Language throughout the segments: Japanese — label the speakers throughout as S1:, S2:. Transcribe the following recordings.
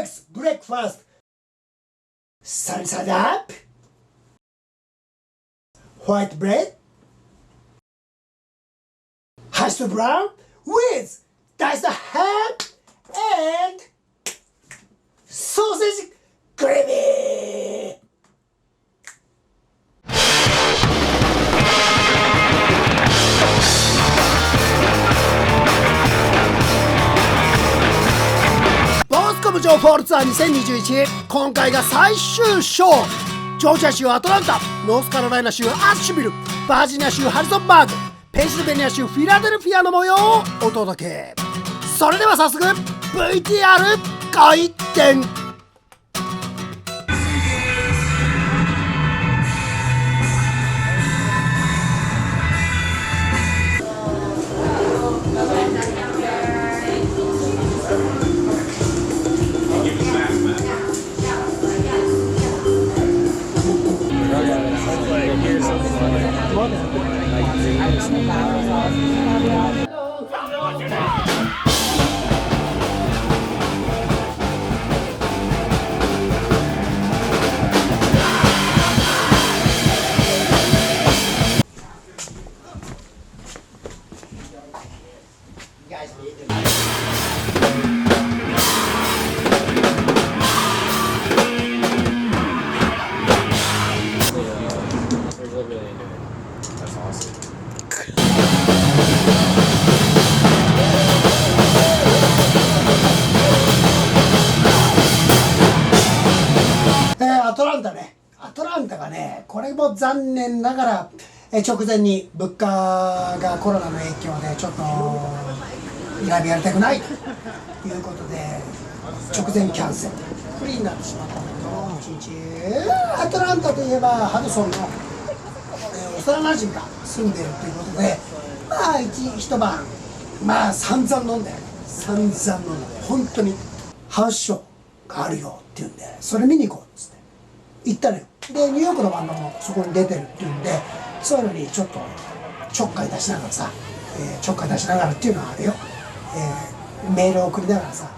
S1: eggs breakfast, sunny side up, white bread, hashed brown with diced ham and sausage gravy. ロースコムジョーフォールツアー2021、今回が最終章。ジョージア州アトランタ、ノースカロライナ州アッシュビル、バージニア州ハリソンバーグ、ペンシルベニア州フィラデルフィアの模様をお届け。それでは早速 VTR 開店。アトランタがね、これも残念ながら直前に物価がコロナの影響でちょっとライブやりたくないということで直前キャンセルフリーになってしまったんだけど、一日アトランタといえばハドソンの幼馴染が住んでるということで、まあ一晩まあ散々飲んで本当にハウスショーがあるよっていうんで、それ見に行こうっつって行ったのよ。でニューヨークのバンドもそこに出てるっていうんで、そういうのにちょっとちょっかい出しながらさ、ちょっかい出しながらっていうのはあれよ、メールを送りながらさ、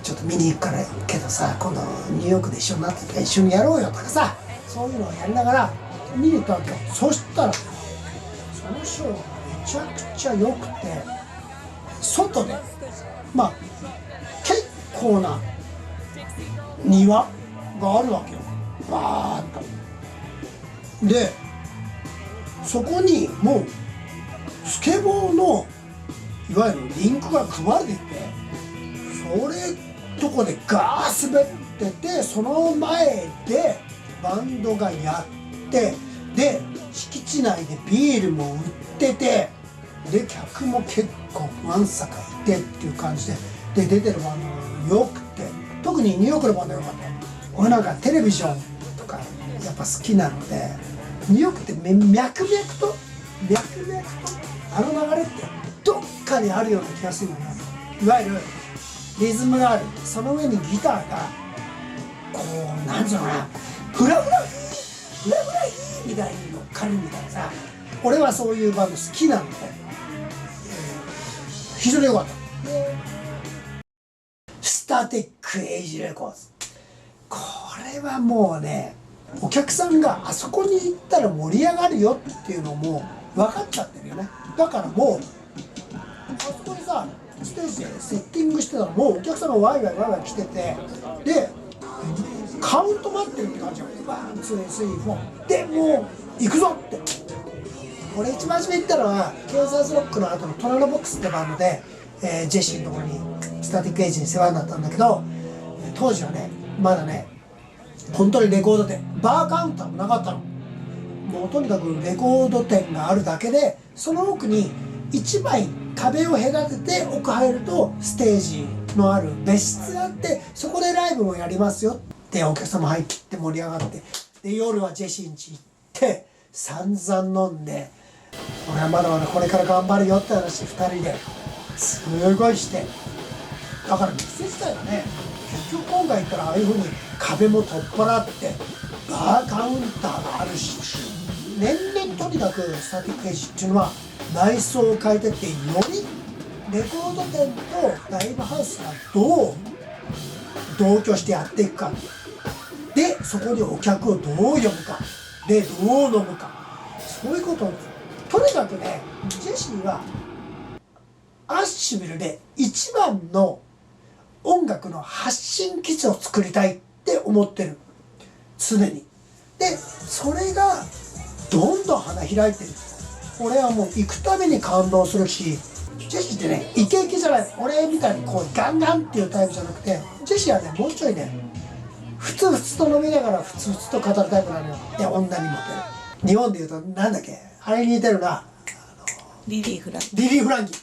S1: ちょっと見に行くからけどさ、今度ニューヨークで一緒になって一緒にやろうよとかさ、そういうのをやりながら見に行ったわけよ。そしたらそのショーがめちゃくちゃ良くて、外でまあ結構な庭があるわけよ、バーッと。でそこにもうスケボーのいわゆるリンクが組まれていて、それとこでガー滑ってて、その前でバンドがやって、で敷地内でビールも売ってて、で客も結構わんさかいてっていう感じで、出てるバンドがよくて、特にニューヨークのバンドがよかった。俺なんかテレビジョンとかやっぱ好きなので、ニューヨークって脈々とあの流れってどっかにあるような気がするのね。いわゆるリズムがある、その上にギターがこうなんていうのかな、フラフラヒーみたいに乗っかるみたいなさ、俺はそういうバンド好きなので、非常に良かった。スタティックエイジレコーズ、これはもうね、お客さんがあそこに行ったら盛り上がるよっていうのも分かっちゃってるよね。だからもうあそこにさ、ステージでセッティングしてたら、もうお客さんがワイワイ来てて、でカウント待ってるって感じよ。ワンツースリーフォーでもう行くぞって。俺一番初め行ったのはケンサスロックの後のトラノボックスってバンドで、ジェシーのところにスタティックエイジに世話になったんだけど、当時はねまだね本当にレコード店、バーカウンターもなかったの。もうとにかくレコード店があるだけで、その奥に1枚壁を隔てて奥入るとステージのある別室があって、そこでライブもやりますよってお客様入って盛り上がって、で夜はジェシーん家行って散々飲んで、俺はまだまだこれから頑張るよって話2人ですごいして、だから店自体がね、結局今回言ったらああいうふうに壁も取っ払ってバーカウンターがあるし、年々とにかくスタティックエイジっていうのは内装を変えてって、よりレコード店とライブハウスがどう同居してやっていくかで、そこにお客をどう呼ぶかで、どう飲むか、そういうことをとにかくね、ジェシーはアッシュビルで一番の音楽の発信基地を作りたいって思ってる、常に。でそれがどんどん花開いてる。俺はもう行くたびに感動するし、ジェシーってね、イケイケじゃない。俺みたいにこうガンガンっていうタイプじゃなくて、ジェシーはね、もうちょいね、ふつふつと飲みながらふつふつと語るタイプなのよ。で、女にモテる。日本でいうとなんだっけ、あれに似てるな、
S2: リリー・フランキー。
S1: リリー・フランキー。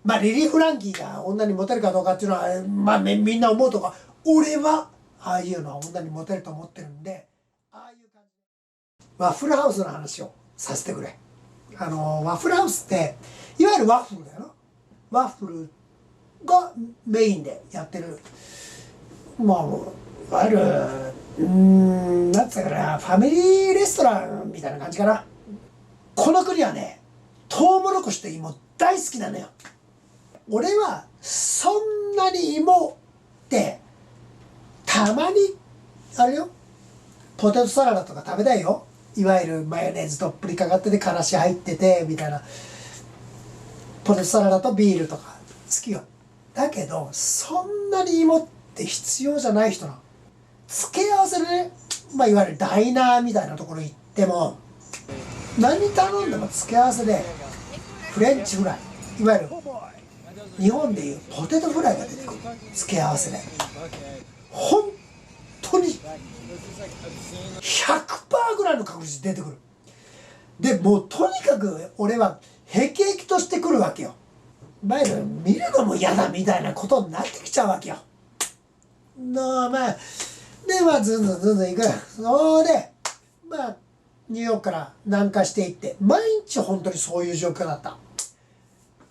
S1: まあリリー・フランキーが女にモテるかどうかっていうのは、まあみんな思うとか、俺はああいうのは女にモテると思ってるんで、ああいう感じでワッフルハウスの話をさせてくれ。ワッフルハウスっていわゆるワッフルだよな。ワッフルがメインでやってる、まあいわゆるなんつうかな、ファミリーレストランみたいな感じかな。この国はね、トウモロコシと芋大好きなのよ。俺はそんなに芋ってたまにあれよ、ポテトサラダとか食べたいよ。いわゆるマヨネーズどっぷりかかっててからし入っててみたいなポテトサラダとビールとか好きよ。だけどそんなに芋って必要じゃない人なの。付け合わせでね、まあいわゆるダイナーみたいなところ行っても何頼んでも付け合わせでフレンチフライ、いわゆる日本でいうポテトフライが出てくる。付け合わせで本当に 100% ぐらいの確率で出てくる。でもうとにかく俺はへきへきとしてくるわけよ。前の見るのも嫌だみたいなことになってきちゃうわけよ。まあでまあずんずん行く。そうでまあニューヨークから南下していって、毎日本当にそういう状況だった。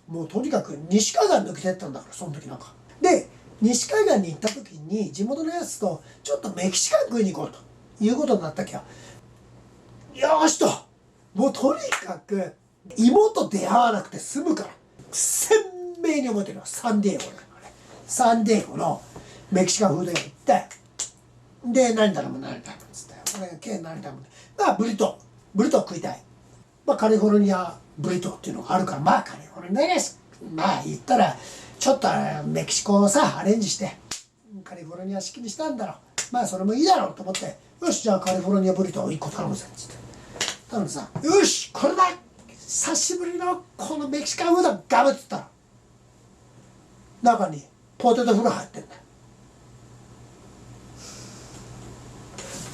S1: もうとにかく西海岸抜けてったんだから、その時なんか。で西海岸に行った時に地元のやつとちょっとメキシカン食いに行こうということになったわけよ。よーしと、もうとにかく妹出会わなくて済むから鮮明に覚えてるよ。サンディエゴだからね。サンディエゴのメキシカンフード屋行って、で何頼むっつって、俺がケン何頼むまあブリトー食いたい。まあカリフォルニアブリトーっていうのがあるから、まあカリフォルニアです。まあ言ったらちょっとメキシコをさアレンジしてカリフォルニア式にしたんだろう。まあそれもいいだろうと思って、よしじゃあカリフォルニアブリトー1個頼むぜっつって頼んでさ、よしこれだ、久しぶりのこのメキシカンフードガブっつったら中にポテトフライ入ってんだよ。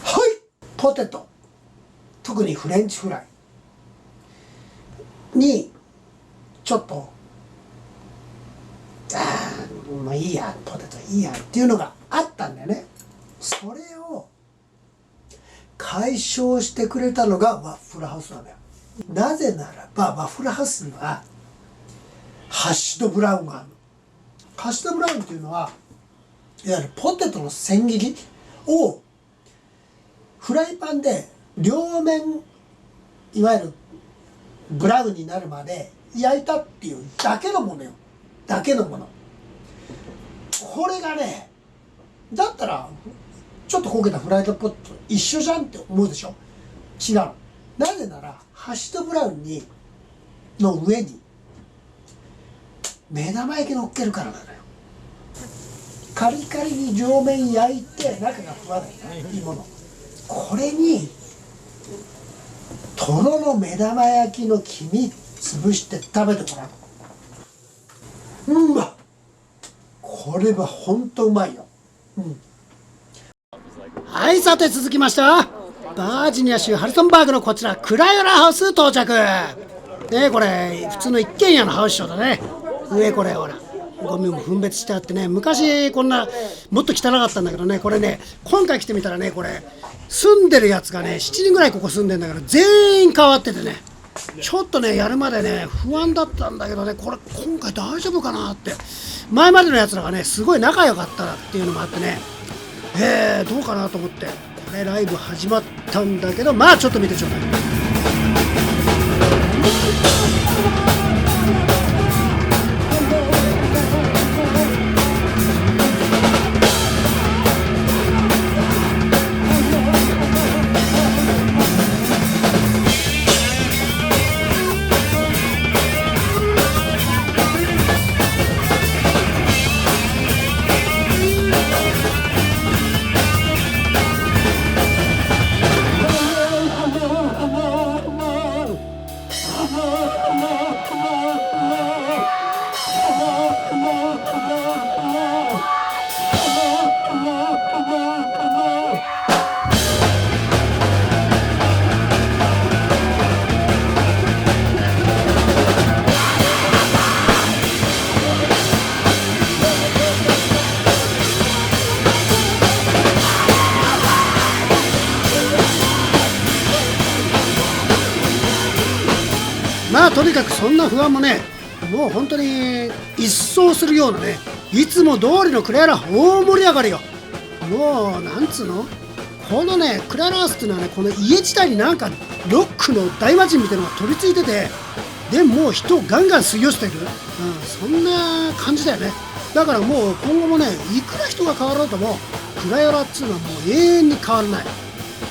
S1: はいポテト、特にフレンチフライにちょっともういいや、ポテトいいやっていうのがあったんだよね。それを解消してくれたのがワッフルハウスなんだよ。なぜならばワッフルハウスにはハッシュドブラウンがあるの。ハッシュドブラウンっていうのはいわゆるポテトの千切りをフライパンで両面いわゆるブラウンになるまで焼いたっていうだけのものよ。だけのもの。これがね、だったらちょっと焦げたフライドポテト一緒じゃんって思うでしょ。違う。なぜならハッシュドブラウンの上に目玉焼き乗っけるからなのよ。カリカリに両面焼いて中がふわだよね、いいもの。これにとろの目玉焼きの黄身潰して食べてごらん。これはほんとうまいよ。はい、さて続きましてはバージニア州ハリソンバーグのこちらクライオラハウス到着ね。これ普通の一軒家のハウスショーだね。上これほらゴミも分別してあってね、昔こんなもっと汚かったんだけどね、これね今回来てみたらね、これ住んでるやつがね7人ぐらいここ住んでんだから全員変わっててね、ちょっとねやるまでね不安だったんだけどね、これ今回大丈夫かなって。前までのやつらがねすごい仲良かったっていうのもあってね、どうかなと思って、これライブ始まったんだけど、まあちょっと見てちょうだい。とにかくそんな不安もね、もう本当に一掃するようなね、いつも通りのクライラ大盛り上がりよ。もうなんつうの、このねクライラハウスっていうのはね、この家自体になんかロックの大魔神みたいなのが飛びついてて、でもう人をガンガン吸い寄せてる、そんな感じだよね。だからもう今後もね、いくら人が変わろうともクライラっていうのはもう永遠に変わらない。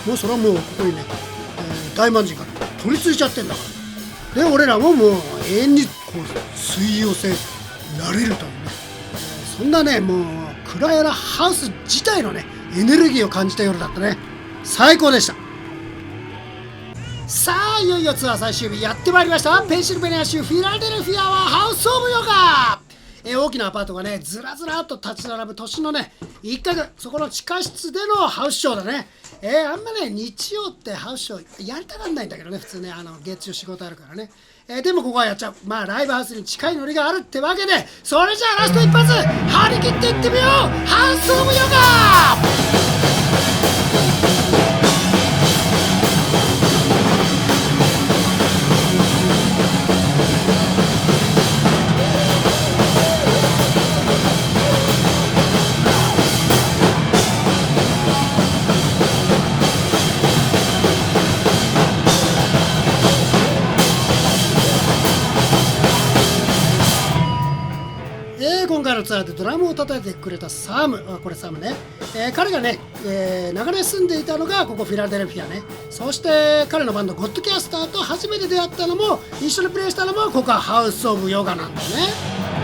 S1: もうそれはもうここにね、大魔神が取り付いちゃってんだから。で俺らももう永遠にこう吸い寄せられるというね、そんなねもうクライラハウス自体のねエネルギーを感じた夜だったね。最高でした。さあいよいよツアー最終日やってまいりました。ペンシルベニア州フィラデルフィアはハウスオブヨガ。大きなアパートがねずらずらっと立ち並ぶ都心のね一角、そこの地下室でのハウスショーだね。あんまね日曜ってハウスショーやりたがんないんだけどね、普通ね月曜仕事あるからね。でもここはやっちゃう。まあライブハウスに近いノリがあるってわけで、それじゃあラスト一発張り切っていってみよう。ハウスオブヨガ。今回のツアーでドラムを叩いてくれたサム、これサムね、彼がね、長年住んでいたのがここフィラデルフィアね。そして彼のバンドゴッドキャスターと初めて出会ったのも、一緒にプレイしたのもここはハウスオブヨガなんだよね。